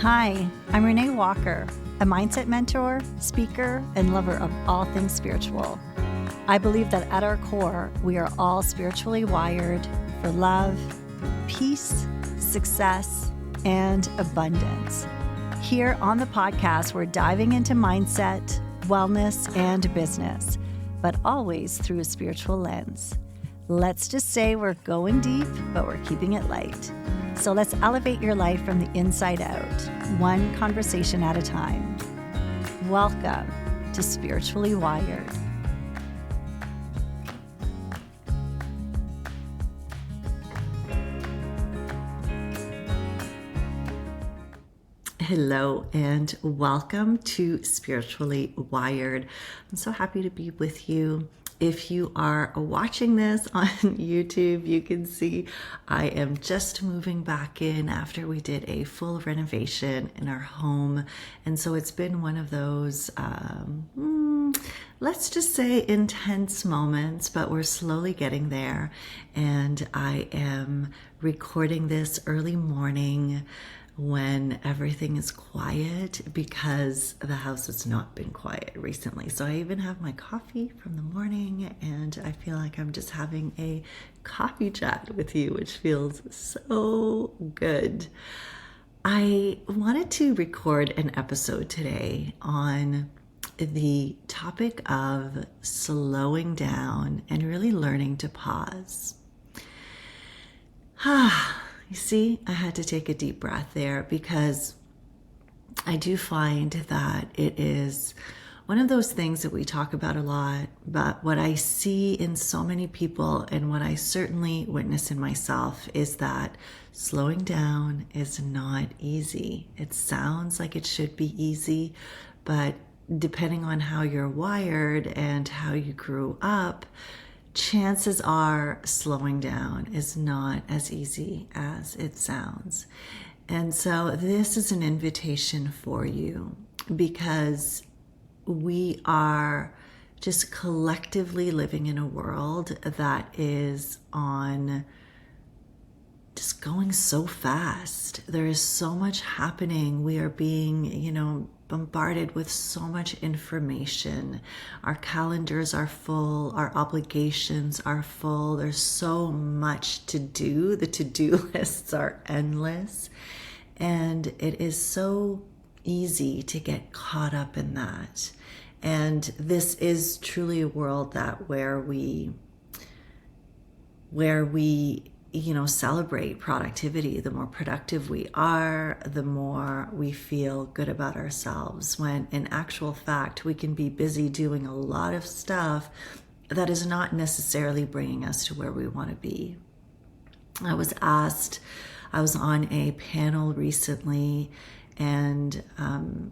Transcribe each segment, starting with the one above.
Hi, I'm Renée Walker, a mindset mentor, speaker, and lover of all things spiritual. I believe that at our core, we are all spiritually wired for love, peace, success, and abundance. Here on the podcast, we're diving into mindset, wellness, and business, but always through a spiritual lens. Let's just say we're going deep, but we're keeping it light. So let's elevate your life from the inside out, one conversation at a time. Welcome to Spiritually Wired. Hello and welcome to Spiritually Wired. I'm so happy to be with you. If you are watching this on YouTube, you can see I am just moving back in after we did a full renovation in our home. And so it's been one of those, let's just say intense moments, but we're slowly getting there. And I am recording this early morning when everything is quiet because the house has not been quiet recently. So I even have my coffee from the morning and I feel like I'm just having a coffee chat with you, which feels so good. I wanted to record an episode today on the topic of slowing down and really learning to pause. You see, I had to take a deep breath there because I do find that it is one of those things that we talk about a lot, but what I see in so many people and what I certainly witness in myself is that slowing down is not easy. It sounds like it should be easy, but depending on how you're wired and how you grew up, chances are slowing down is not as easy as it sounds. And so this is an invitation for you because we are just collectively living in a world that is on just going so fast. There is so much happening. We are being, bombarded with so much information. Our calendars are full. Our obligations are full. There's so much to do. The to-do lists are endless. And it is so easy to get caught up in that. And this is truly a world where we celebrate productivity. The more productive we are, the more we feel good about ourselves, when in actual fact, we can be busy doing a lot of stuff that is not necessarily bringing us to where we want to be. I was on a panel recently, and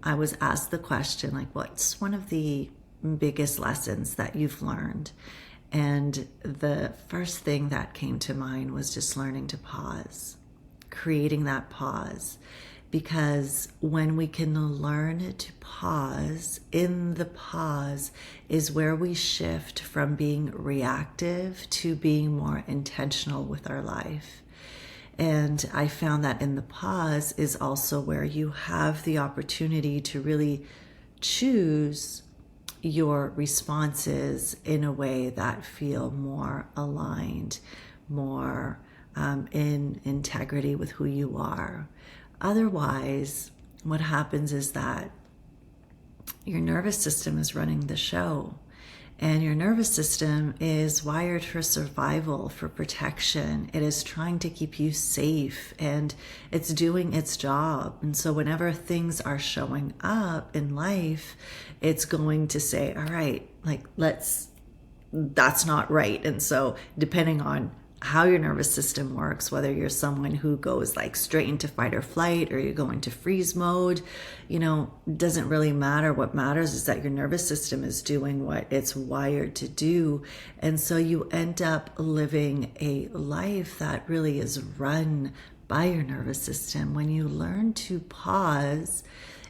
I was asked the question, what's one of the biggest lessons that you've learned? And the first thing that came to mind was just learning to pause, creating that pause. Because when we can learn to pause, in the pause is where we shift from being reactive to being more intentional with our life. And I found that in the pause is also where you have the opportunity to really choose your responses in a way that feel more aligned, more in integrity with who you are. Otherwise, what happens is that your nervous system is running the show, and your nervous system is wired for survival, for protection. It is trying to keep you safe, and it's doing its job. And so whenever things are showing up in life, it's going to say, all right, that's not right. And so depending on how your nervous system works, whether you're someone who goes straight into fight or flight, or you go into freeze mode, doesn't really matter. What matters is that your nervous system is doing what it's wired to do. And so you end up living a life that really is run by your nervous system. When you learn to pause,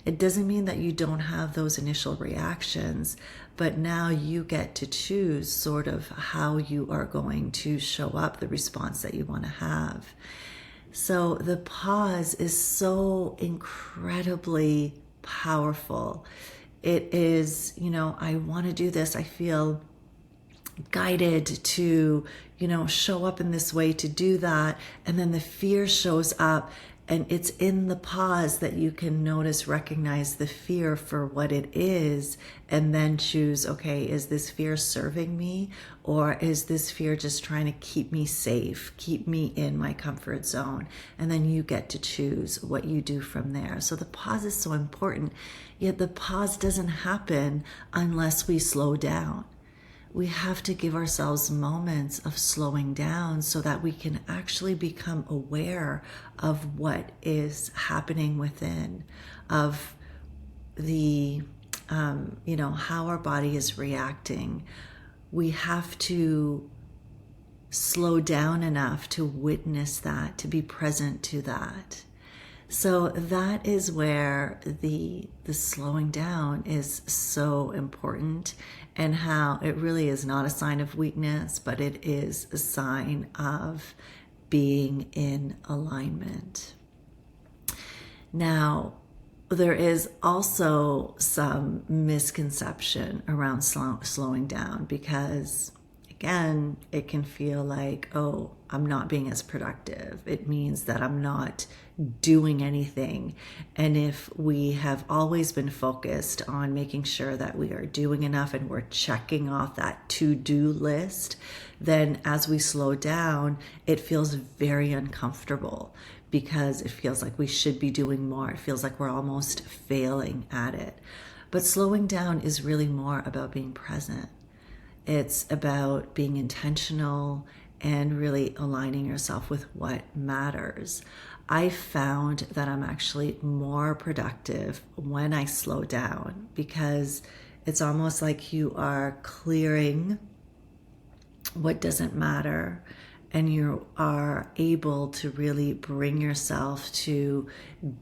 it doesn't mean that you don't have those initial reactions, but now you get to choose sort of how you are going to show up, the response that you want to have. So the pause is so incredibly powerful. It is, I want to do this. I feel guided to, show up in this way to do that. And then the fear shows up, and it's in the pause that you can notice, recognize the fear for what it is, and then choose, okay, is this fear serving me, or is this fear just trying to keep me safe, keep me in my comfort zone? And then you get to choose what you do from there. So the pause is so important, yet the pause doesn't happen unless we slow down. We have to give ourselves moments of slowing down so that we can actually become aware of what is happening within, of the, how our body is reacting. We have to slow down enough to witness that, to be present to that. So that is where the slowing down is so important, and how it really is not a sign of weakness, but it is a sign of being in alignment. Now, there is also some misconception around slowing down, because again, it can feel like, oh, I'm not being as productive. It means that I'm not doing anything. And if we have always been focused on making sure that we are doing enough and we're checking off that to-do list, then as we slow down, it feels very uncomfortable, because it feels like we should be doing more. It feels like we're almost failing at it. But slowing down is really more about being present. It's about being intentional and really aligning yourself with what matters. I found that I'm actually more productive when I slow down, because it's almost like you are clearing what doesn't matter, and you are able to really bring yourself to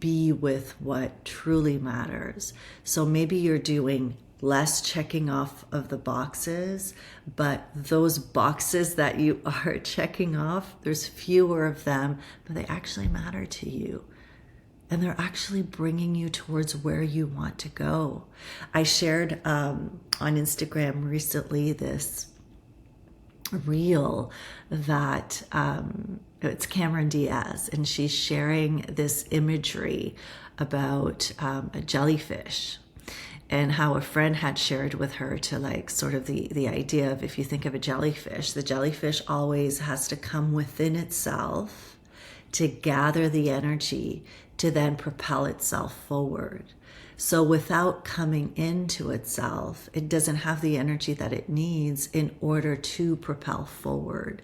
be with what truly matters. So maybe you're doing less checking off of the boxes, but those boxes that you are checking off, there's fewer of them, but they actually matter to you. And they're actually bringing you towards where you want to go. I shared on Instagram recently this reel that it's Cameron Diaz, and she's sharing this imagery about a jellyfish, and how a friend had shared with her to like sort of the idea of, if you think of a jellyfish, the jellyfish always has to come within itself to gather the energy to then propel itself forward. So without coming into itself, it doesn't have the energy that it needs in order to propel forward.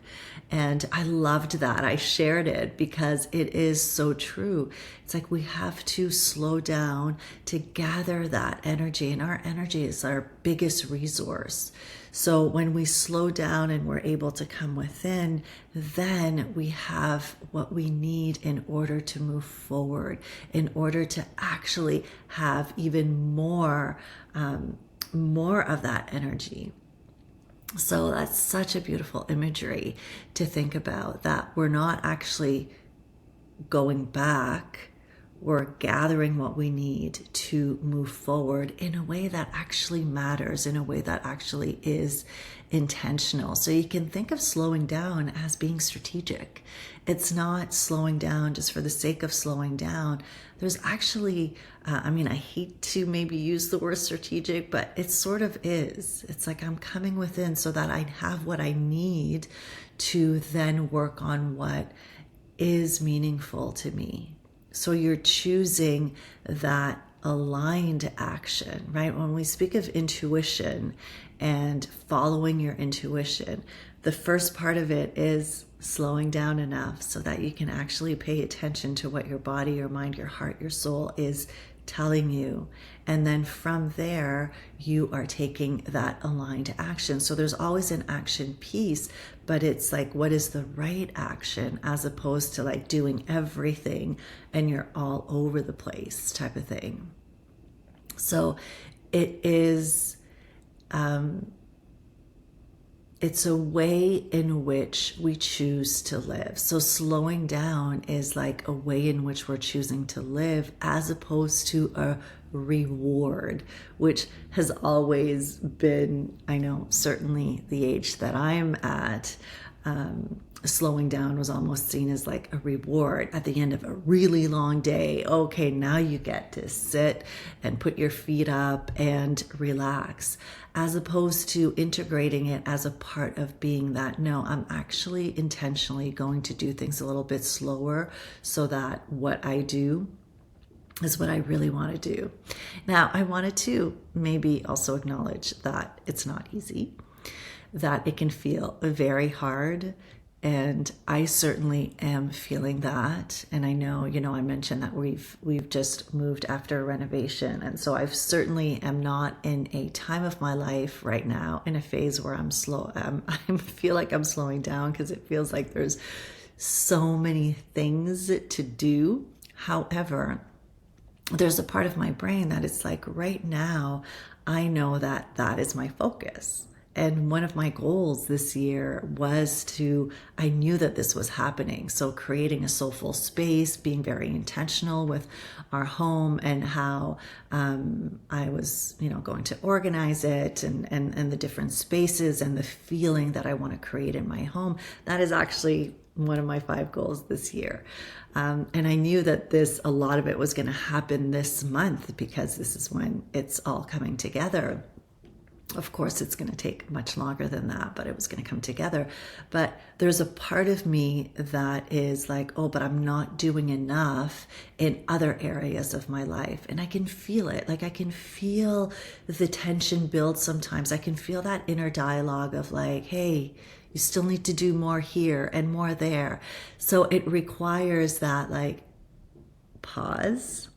And I loved that. I shared it because it is so true. It's like we have to slow down to gather that energy, and our energy is our biggest resource. So when we slow down and we're able to come within, then we have what we need in order to move forward, in order to actually have even more of that energy. So that's such a beautiful imagery to think about, that we're not actually going back, we're gathering what we need to move forward in a way that actually matters, in a way that actually is intentional. So you can think of slowing down as being strategic. It's not slowing down just for the sake of slowing down. There's actually, I hate to maybe use the word strategic, but it sort of is. It's like I'm coming within so that I have what I need to then work on what is meaningful to me. So you're choosing that aligned action, right? When we speak of intuition and following your intuition, the first part of it is slowing down enough so that you can actually pay attention to what your body, your mind, your heart, your soul is telling you. And then from there, you are taking that aligned action. So there's always an action piece, but it's like, what is the right action, as opposed to like doing everything and you're all over the place type of thing. So it is it's a way in which we choose to live. So slowing down is like a way in which we're choosing to live, as opposed to a reward, which has always been, I know, certainly the age that I'm at, slowing down was almost seen as like a reward at the end of a really long day. Okay, now you get to sit and put your feet up and relax, as opposed to integrating it as a part of being that, no, I'm actually intentionally going to do things a little bit slower so that what I do is what I really want to do. Now, I wanted to maybe also acknowledge that it's not easy, that it can feel very hard. And I certainly am feeling that. And I know, I mentioned that we've just moved after a renovation. And so I certainly am not in a time of my life right now in a phase where I'm slow. I feel like I'm slowing down because it feels like there's so many things to do. However, there's a part of my brain that it's like right now, I know that that is my focus. And one of my goals this year was I knew that this was happening. So creating a soulful space, being very intentional with our home and how I was, going to organize it and the different spaces and the feeling that I want to create in my home. That is actually one of my 5 goals this year. And I knew that a lot of it was going to happen this month because this is when it's all coming together. Of course, it's going to take much longer than that, but it was going to come together. But there's a part of me that is like, oh, but I'm not doing enough in other areas of my life. And I can feel it. Like I can feel the tension build sometimes. I can feel that inner dialogue of like, hey, you still need to do more here and more there. So it requires that like pause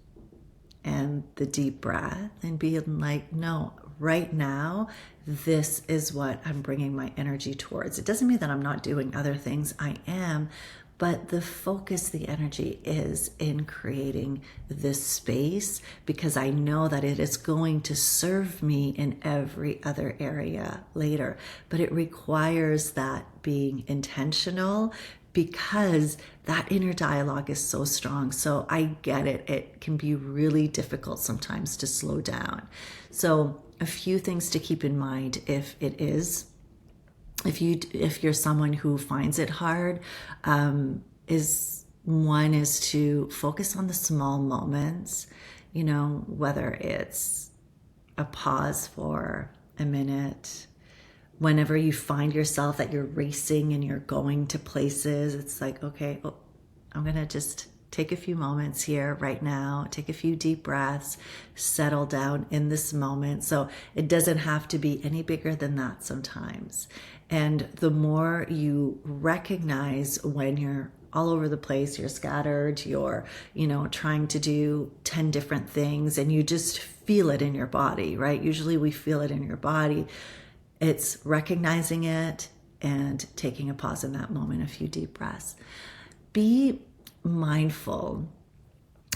and the deep breath and being like, no, right now, this is what I'm bringing my energy towards. It doesn't mean that I'm not doing other things. I am, but the focus, the energy is in creating this space because I know that it is going to serve me in every other area later. But it requires that being intentional because that inner dialogue is so strong. So I get it. It can be really difficult sometimes to slow down. So a few things to keep in mind if you're someone who finds it hard, is to focus on the small moments, whether it's a pause for a minute. Whenever you find yourself that you're racing and you're going to places, it's like, okay, I'm going to just take a few moments here right now, take a few deep breaths, settle down in this moment. So it doesn't have to be any bigger than that sometimes. And the more you recognize when you're all over the place, you're scattered, you're, trying to do 10 different things and you just feel it in your body, right? Usually we feel it in your body. It's recognizing it and taking a pause in that moment, a few deep breaths. Be mindful.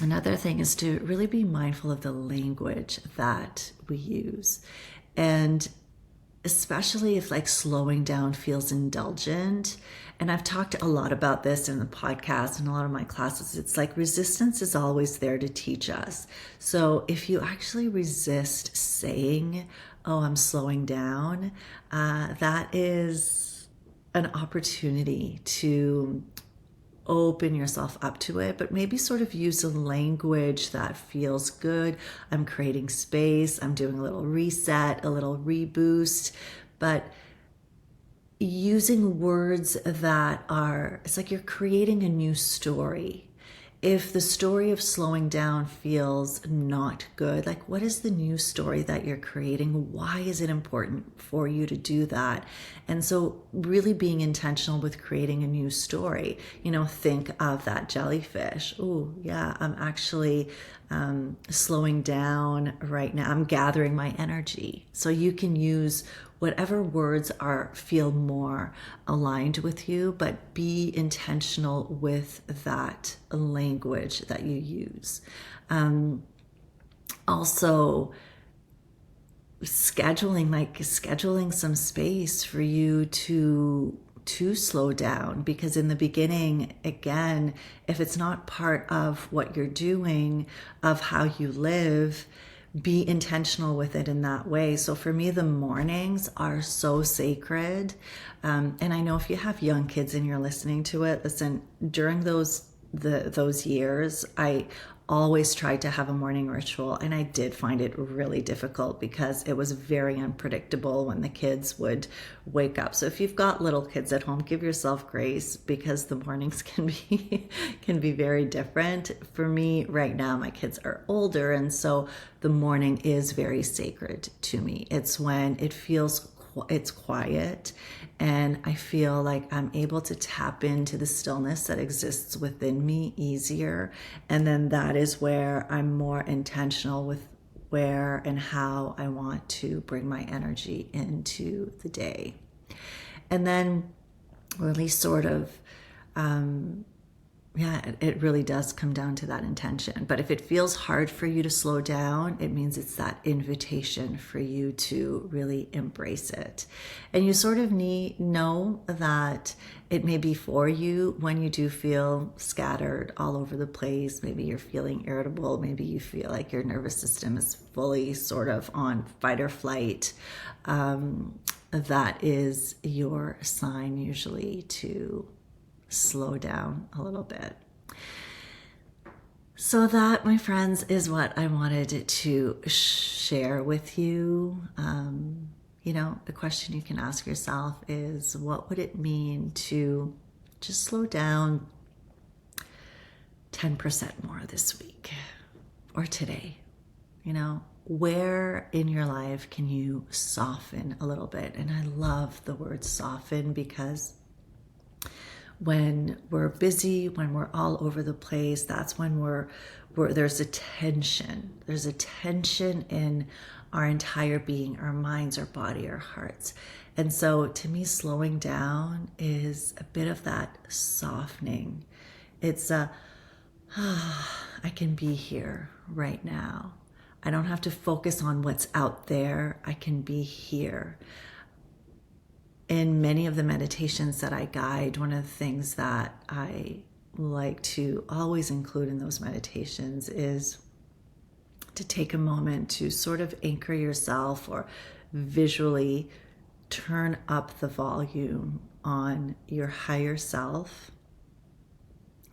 Another thing is to really be mindful of the language that we use. And especially if like slowing down feels indulgent. And I've talked a lot about this in the podcast and a lot of my classes. It's like resistance is always there to teach us. So if you actually resist saying, oh, I'm slowing down, that is an opportunity to open yourself up to it, but maybe sort of use a language that feels good. I'm creating space. I'm doing a little reset, a little reboost, but using words that it's like you're creating a new story. If the story of slowing down feels not good, like what is the new story that you're creating? Why is it important for you to do that? And so really being intentional with creating a new story, think of that jellyfish. Oh yeah, I'm actually slowing down right now. I'm gathering my energy. So you can use whatever words feel more aligned with you, but be intentional with that language that you use. Also, scheduling some space for you to slow down, because in the beginning, again, if it's not part of what you're doing, of how you live, be intentional with it in that way. So for me, the mornings are so sacred. And I know if you have young kids and you're listening to it, listen, during those years, I always tried to have a morning ritual, and I did find it really difficult because it was very unpredictable when the kids would wake up. So if you've got little kids at home, give yourself grace, because the mornings can be very different. For me right now, my kids are older, and so the morning is very sacred to me. It's when it's quiet, and I feel like I'm able to tap into the stillness that exists within me easier. And then that is where I'm more intentional with where and how I want to bring my energy into the day. And then really sort of, it really does come down to that intention. But if it feels hard for you to slow down, it means it's that invitation for you to really embrace it. And you sort of know that it may be for you when you do feel scattered all over the place. Maybe you're feeling irritable. Maybe you feel like your nervous system is fully sort of on fight or flight. That is your sign usually to slow down a little bit. So that, my friends, is what I wanted to share with you. The question you can ask yourself is, what would it mean to just slow down 10% more this week or today? Where in your life can you soften a little bit? And I love the word soften, because when we're busy, when we're all over the place, that's when there's a tension. There's a tension in our entire being, our minds, our body, our hearts. And so to me, slowing down is a bit of that softening. It's I can be here right now. I don't have to focus on what's out there. I can be here. In many of the meditations that I guide, one of the things that I like to always include in those meditations is to take a moment to sort of anchor yourself or visually turn up the volume on your higher self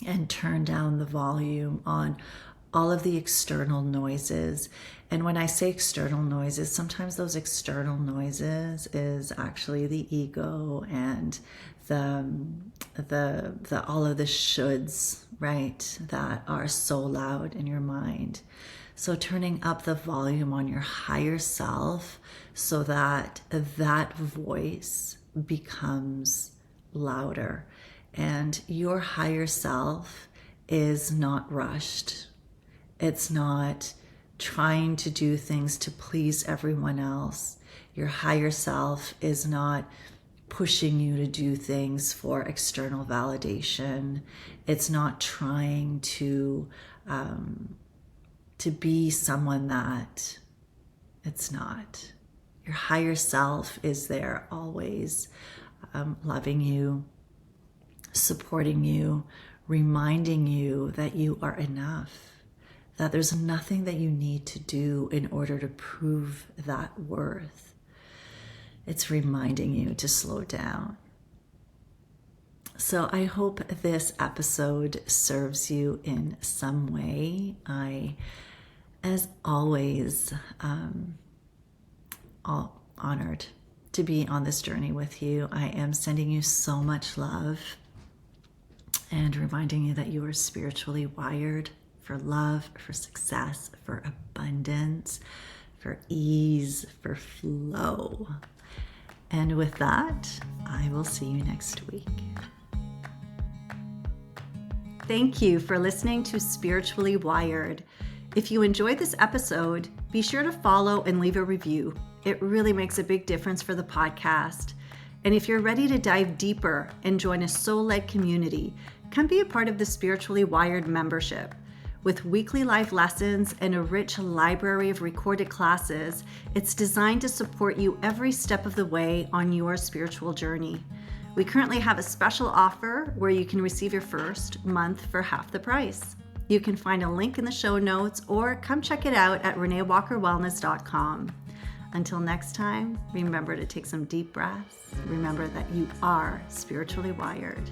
and turn down the volume on all of the external noises. And when I say external noises, sometimes those external noises is actually the ego and the all of the shoulds, right, that are so loud in your mind. So turning up the volume on your higher self so that that voice becomes louder. And your higher self is not rushed. It's not trying to do things to please everyone else. Your higher self is not pushing you to do things for external validation. It's not trying to be someone that it's not. Your higher self is there always, loving you, supporting you, reminding you that you are enough, that there's nothing that you need to do in order to prove that worth. It's reminding you to slow down. So I hope this episode serves you in some way. I, as always, all honored to be on this journey with you. I am sending you so much love and reminding you that you are spiritually wired for love, for success, for abundance, for ease, for flow. And with that, I will see you next week. Thank you for listening to Spiritually Wired. If you enjoyed this episode, be sure to follow and leave a review. It really makes a big difference for the podcast. And if you're ready to dive deeper and join a soul-led community, come be a part of the Spiritually Wired membership. With weekly live lessons and a rich library of recorded classes, it's designed to support you every step of the way on your spiritual journey. We currently have a special offer where you can receive your first month for half the price. You can find a link in the show notes or come check it out at reneewalkerwellness.com. Until next time, remember to take some deep breaths. Remember that you are spiritually wired.